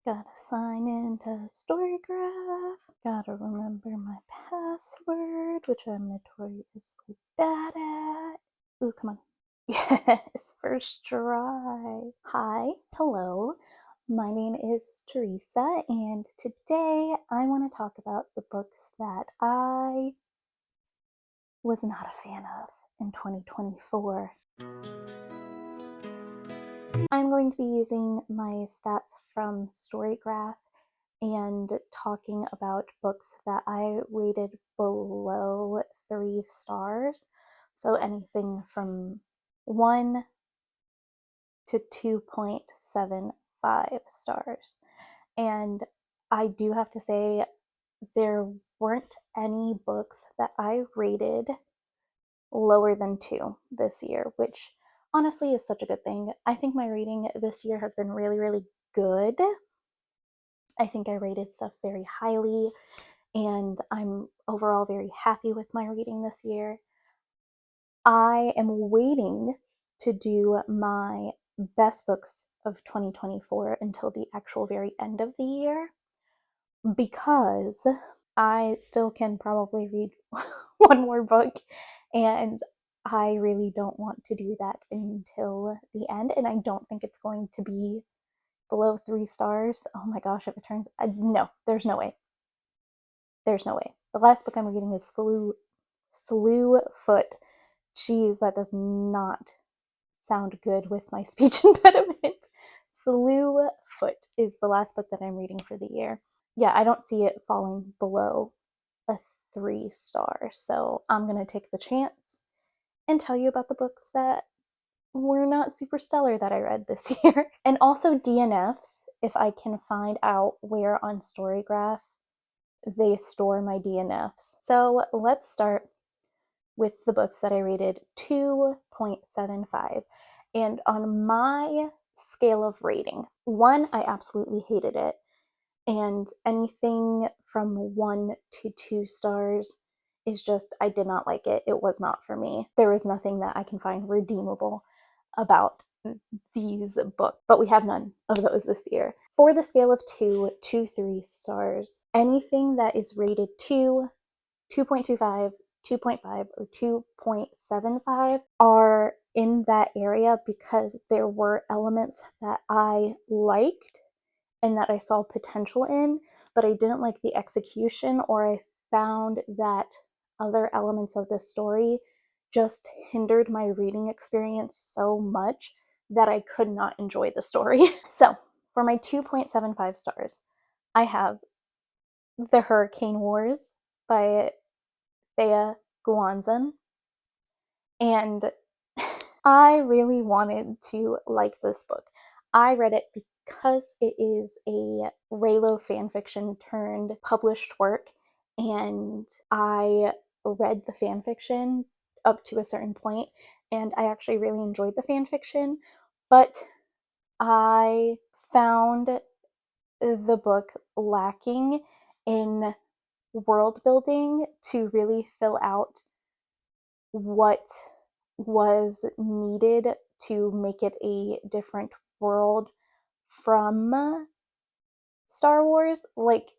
Gotta sign into Storygraph. Gotta remember my password, which I'm notoriously bad at. Ooh, come on. Yes, first try. Hi, hello. My name is Teresa, and today I want to talk about the books that I was not a fan of in 2024. I'm going to be using my stats from Storygraph and talking about books that I rated below 3 stars. So anything from 1 to 2.75 stars. And I do have to say, there weren't any books that I rated lower than 2 this year, which honestly is such a good thing. I think my rating this year has been really, really good. I think I rated stuff very highly, and I'm overall very happy with my reading this year. I am waiting to do my best books of 2024 until the actual very end of the year because I still can probably read one more book, and I really don't want to do that until the end, and I don't think it's going to be below 3 stars. Oh my gosh, if it turns no, there's no way. There's no way. The last book I'm reading is Slewfoot. Jeez, that does not sound good with my speech impediment. Slewfoot is the last book that I'm reading for the year. Yeah, I don't see it falling below a 3 star, so I'm gonna take the chance and tell you about the books that were not super stellar that I read this year. And also DNFs, if I can find out where on Storygraph they store my DNFs. So let's start with the books that I rated 2.75. And on my scale of rating, 1, I absolutely hated it. And anything from 1 to 2 stars is just, I did not like it. It was not for me. There was nothing that I can find redeemable about these books, but we have none of those this year. For the scale of 2 to 3 stars, anything that is rated 2, 2.25, 2.5, or 2.75 are in that area because there were elements that I liked and that I saw potential in, but I didn't like the execution, or I found that other elements of the story just hindered my reading experience so much that I could not enjoy the story. So, for my 2.75 stars, I have The Hurricane Wars by Thea Guanzan, and I really wanted to like this book. I read it because it is a Reylo fanfiction turned published work, and I read the fanfiction up to a certain point, and I actually really enjoyed the fanfiction, but I found the book lacking in world building to really fill out what was needed to make it a different world from Star Wars. Like,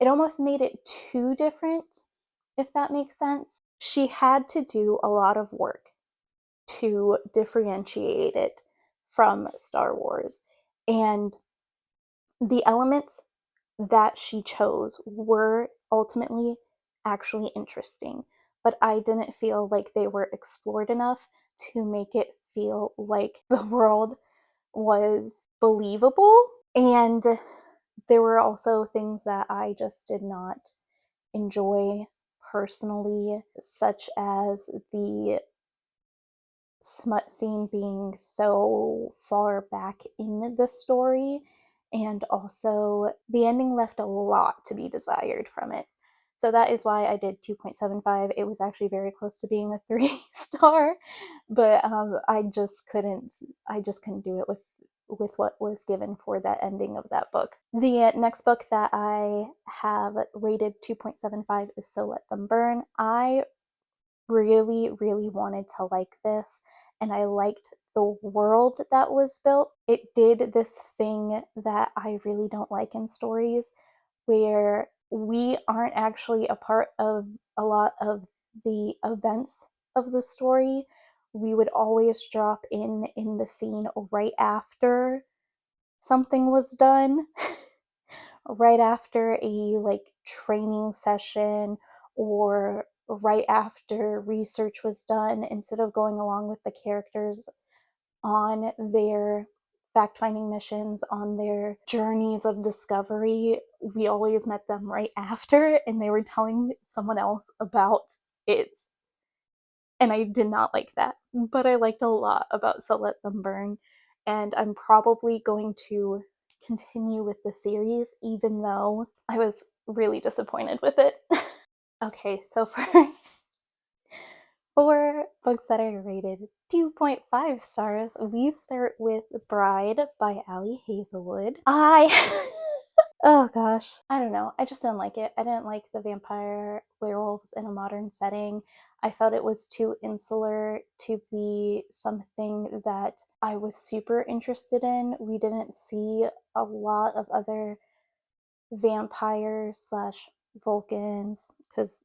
it almost made it too different, if that makes sense. She had to do a lot of work to differentiate it from Star Wars. And the elements that she chose were ultimately actually interesting, but I didn't feel like they were explored enough to make it feel like the world was believable. And there were also things that I just did not enjoy personally, such as the smut scene being so far back in the story, and also the ending left a lot to be desired from it. So that is why I did 2.75. It was actually very close to being a 3 star, but I just couldn't do it with what was given for that ending of that book. The next book that I have rated 2.75 is So Let Them Burn. I really, really wanted to like this, and I liked the world that was built, it did this thing that I really don't like in stories, where we aren't actually a part of a lot of the events of the story. We would always drop in the scene right after something was done, right after a like training session or right after research was done, instead of going along with the characters on their fact finding missions, on their journeys of discovery. We always met them right after, and they were telling someone else about it. And I did not like that, but I liked a lot about So Let Them Burn. And I'm probably going to continue with the series, even though I was really disappointed with it. Okay, so for books that I rated 2.5 stars, we start with Bride by Ali Hazelwood. Oh gosh, I don't know. I just didn't like it. I didn't like the vampire werewolves in a modern setting. I felt it was too insular to be something that I was super interested in. We didn't see a lot of other vampires slash Vulcans, because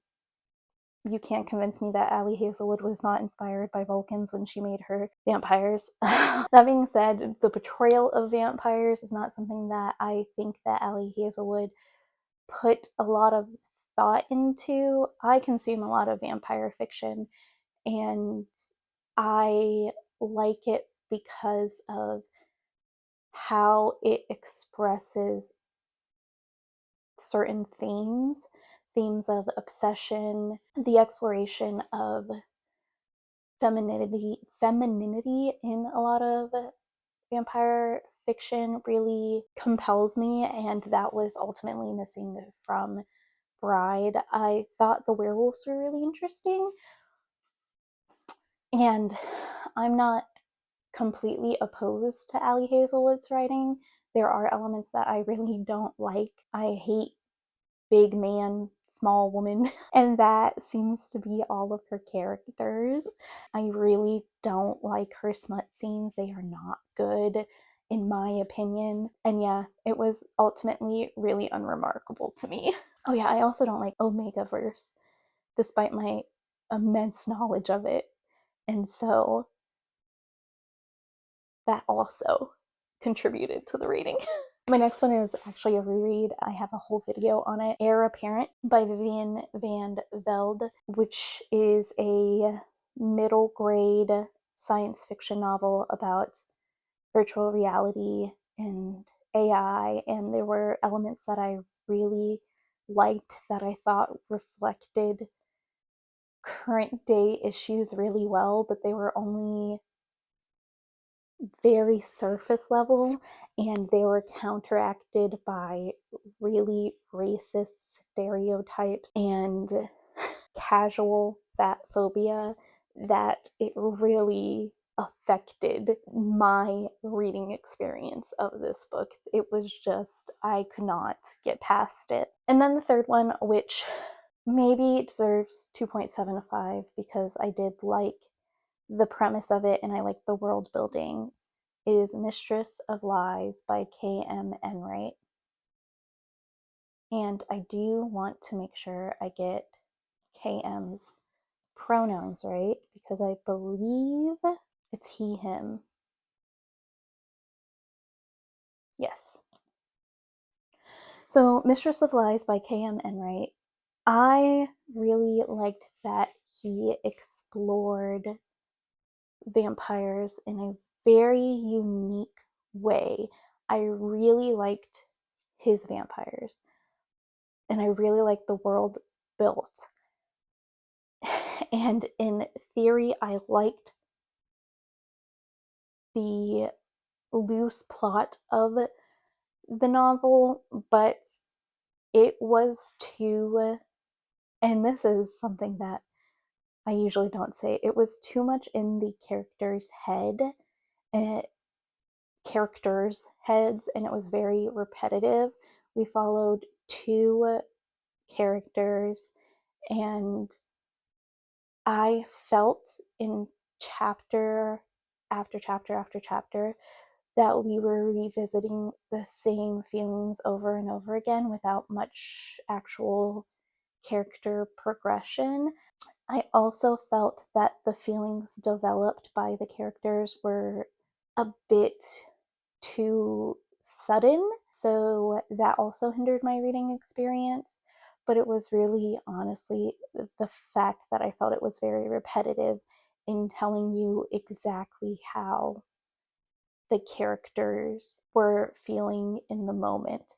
you can't convince me that Ali Hazelwood was not inspired by Vulcans when she made her vampires. That being said, the portrayal of vampires is not something that I think that Ali Hazelwood put a lot of thought into. I consume a lot of vampire fiction, and I like it because of how it expresses certain themes of obsession, the exploration of femininity in a lot of vampire fiction really compels me, and that was ultimately missing from Bride. I thought the werewolves were really interesting, and I'm not completely opposed to Ali Hazelwood's writing. There are elements that I really don't like. I hate big man, small woman, and that seems to be all of her characters. I really don't like her smut scenes. They are not good, in my opinion. And yeah, it was ultimately really unremarkable to me. Oh yeah, I also don't like Omegaverse, despite my immense knowledge of it. And so that also contributed to the rating. My next one is actually a reread. I have a whole video on it. Heir Apparent by Vivian van Velde, which is a middle grade science fiction novel about virtual reality and AI. And there were elements that I really liked that I thought reflected current day issues really well, but they were only very surface level, and they were counteracted by really racist stereotypes and casual fat phobia that it really affected my reading experience of this book. It was just, I could not get past it. And then the third one, which maybe deserves 2.75 because I did like the premise of it and I like the world building, is Mistress of Lies by K.M. Enright. And I do want to make sure I get KM's pronouns right, because I believe it's he, him. Yes. So, Mistress of Lies by K.M. Enright, I really liked that he explored vampires in a very unique way. I really liked his vampires, and I really liked the world built. And in theory, I liked the loose plot of the novel, but it was too, and this is something that I usually don't say, it was too much in the characters' heads, and it was very repetitive. We followed two characters, and I felt in chapter after chapter after chapter, that we were revisiting the same feelings over and over again without much actual character progression. I also felt that the feelings developed by the characters were a bit too sudden, so that also hindered my reading experience. But it was really honestly the fact that I felt it was very repetitive in telling you exactly how the characters were feeling in the moment.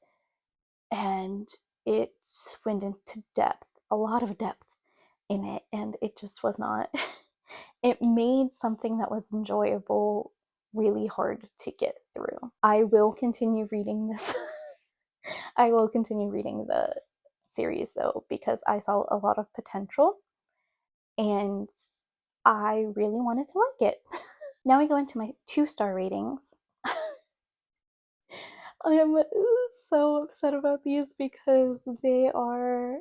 And it went into depth, a lot of depth in it, and it just was not, it made something that was enjoyable really hard to get through. I will continue reading this. I will continue reading the series though, because I saw a lot of potential and I really wanted to like it. Now we go into my 2-star ratings. I am so upset about these because they are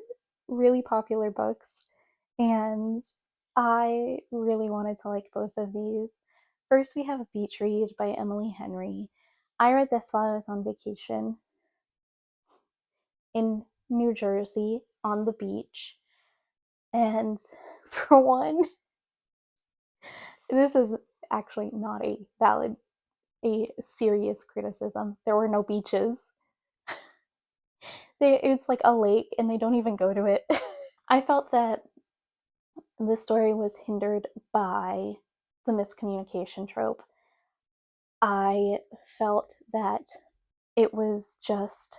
really popular books and I really wanted to like both of these. First, we have Beach Read by Emily Henry. I read this while I was on vacation in New Jersey on the beach. And for one, this is actually not a serious criticism. There were no beaches. It's like a lake and they don't even go to it. I felt that the story was hindered by the miscommunication trope. I felt that it was just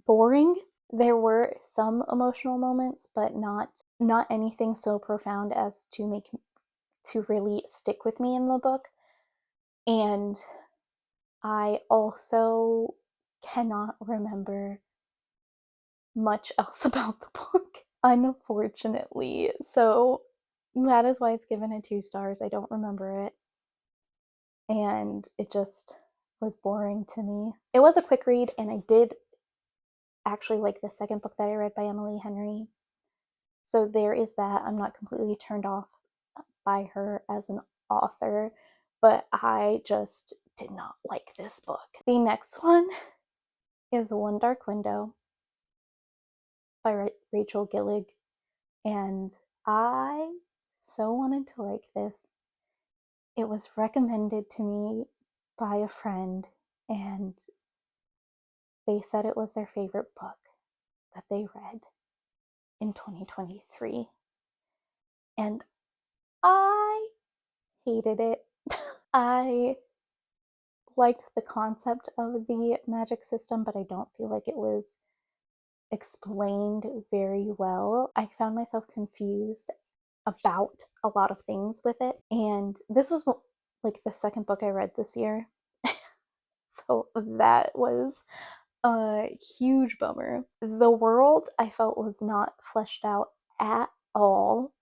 boring. There were some emotional moments, but not anything so profound as to really stick with me in the book. And I also cannot remember much else about the book, unfortunately. So that is why it's given a 2 stars. I don't remember it. And it just was boring to me. It was a quick read, and I did actually like the second book that I read by Emily Henry. So there is that. I'm not completely turned off by her as an author, but I just did not like this book. The next one is One Dark Window by Rachel Gillig, and I so wanted to like this. It was recommended to me by a friend, and they said it was their favorite book that they read in 2023. And I hated it. I liked the concept of the magic system, but I don't feel like it was explained very well. I found myself confused about a lot of things with it, and this was like the second book I read this year. So that was a huge bummer. The world I felt was not fleshed out at all.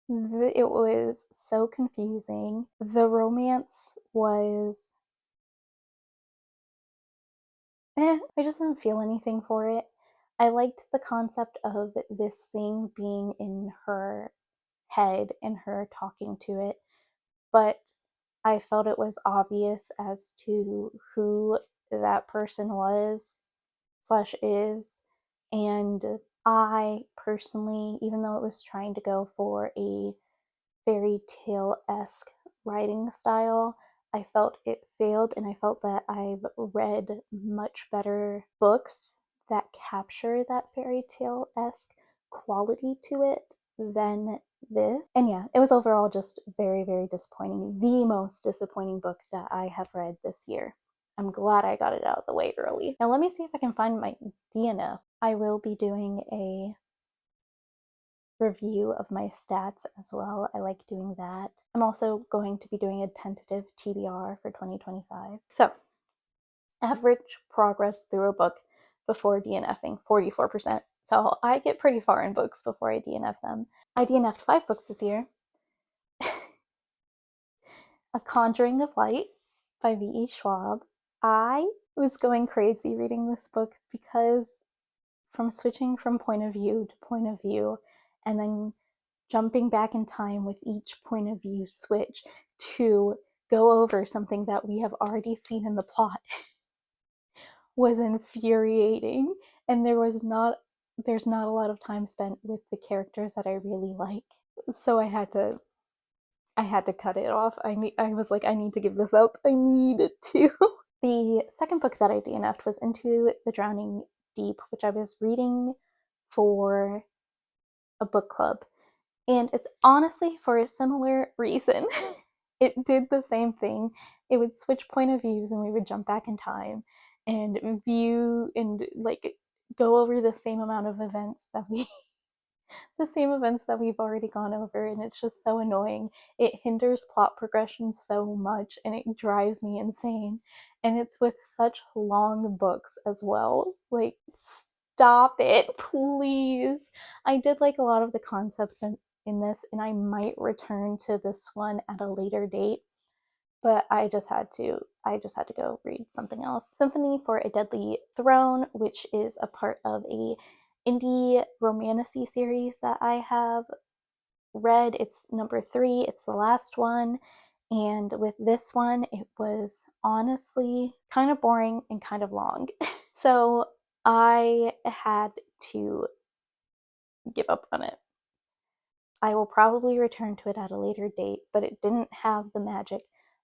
It was so confusing. The romance was I just didn't feel anything for it. I liked the concept of this thing being in her head and her talking to it, but I felt it was obvious as to who that person was slash is. And I personally, even though it was trying to go for a fairy tale-esque writing style, I felt it failed, and I felt that I've read much better books that capture that fairy tale-esque quality to it than this. And yeah, it was overall just very, very disappointing. The most disappointing book that I have read this year. I'm glad I got it out of the way early. Now let me see if I can find my DNF. I will be doing a review of my stats as well. I like doing that. I'm also going to be doing a tentative TBR for 2025. So, average progress through a book before DNFing, 44%. So I get pretty far in books before I DNF them. I DNF'd 5 books this year. A Conjuring of Light by V.E. Schwab. I was going crazy reading this book because from switching from point of view to point of view and then jumping back in time with each point of view switch to go over something that we have already seen in the plot was infuriating, and there's not a lot of time spent with the characters that I really like. So I had to cut it off. I was like, I need to give this up. I needed to. The second book that I DNF'd was Into the Drowning Deep, which I was reading for a book club. And it's honestly for a similar reason. It did the same thing. It would switch point of views and we would jump back in time and view and like go over the same amount of events that we've already gone over, and it's just so annoying. It hinders plot progression so much and it drives me insane. And it's with such long books as well. Like, stop it, please. I did like a lot of the concepts in this, and I might return to this one at a later date, but I just had to go read something else. Symphony for a Deadly Throne, which is a part of a indie romantasy series that I have read. It's number 3, it's the last one. And with this one, it was honestly kind of boring and kind of long. So I had to give up on it. I will probably return to it at a later date, but it didn't have the magic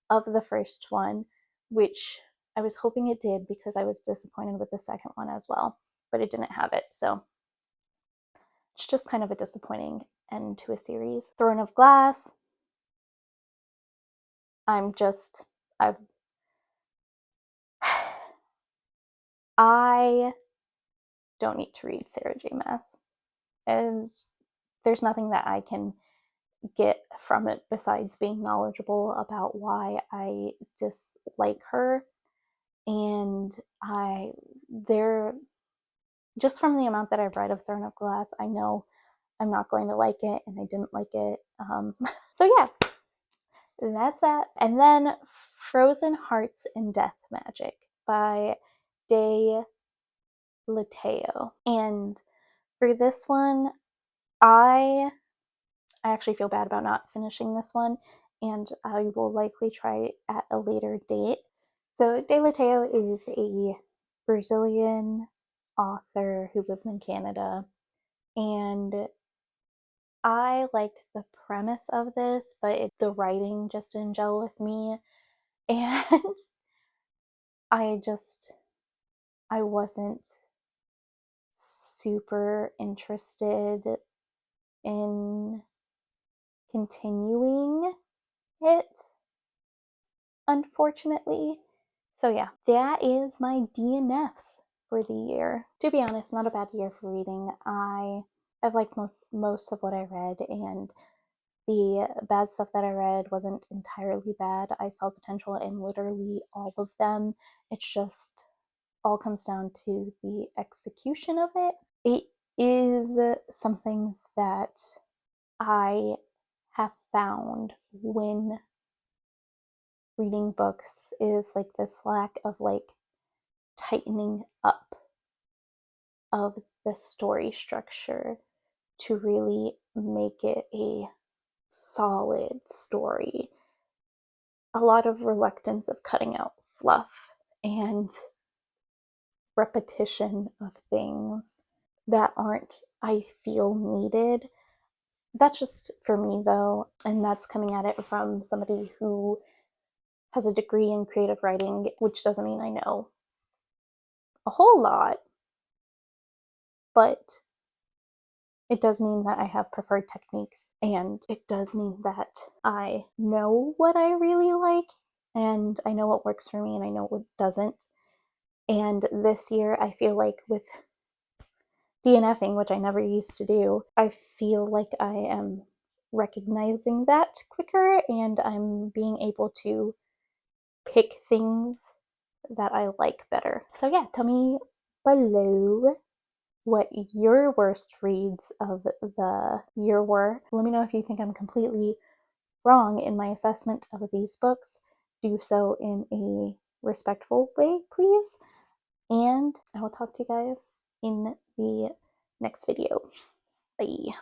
of the first one, which I was hoping it did because I was disappointed with the second one as well, but it didn't have it. So it's just kind of a disappointing end to a series. Throne of Glass. I've I don't need to read Sarah J. Maas. And there's nothing that I can get from it besides being knowledgeable about why I dislike her. And just from the amount that I've read of Throne of Glass, I know I'm not going to like it, and I didn't like it. So yeah, that's that. And then Frozen Hearts and Death Magic by De Lateo. And for this one, I actually feel bad about not finishing this one, and I will likely try it at a later date. So De Lateo is a Brazilian author who lives in Canada, and I liked the premise of this, but the writing just didn't gel with me, and I wasn't super interested in continuing it, unfortunately. So yeah, that is my DNFs for the year. To be honest, not a bad year for reading. I've liked most of what I read, and the bad stuff that I read wasn't entirely bad. I saw potential in literally all of them. It's just all comes down to the execution of it. It is something that I have found when reading books is like this lack of like tightening up of the story structure to really make it a solid story. A lot of reluctance of cutting out fluff and repetition of things that aren't, I feel, needed. That's just for me though, and that's coming at it from somebody who has a degree in creative writing, which doesn't mean I know a whole lot, but it does mean that I have preferred techniques, and it does mean that I know what I really like, and I know what works for me, and I know what doesn't. And this year, I feel like with DNFing, which I never used to do, I feel like I am recognizing that quicker, and I'm being able to pick things that I like better. So yeah, tell me below what your worst reads of the year were. Let me know if you think I'm completely wrong in my assessment of these books. Do so in a respectful way, please. And I will talk to you guys in the next video. Bye.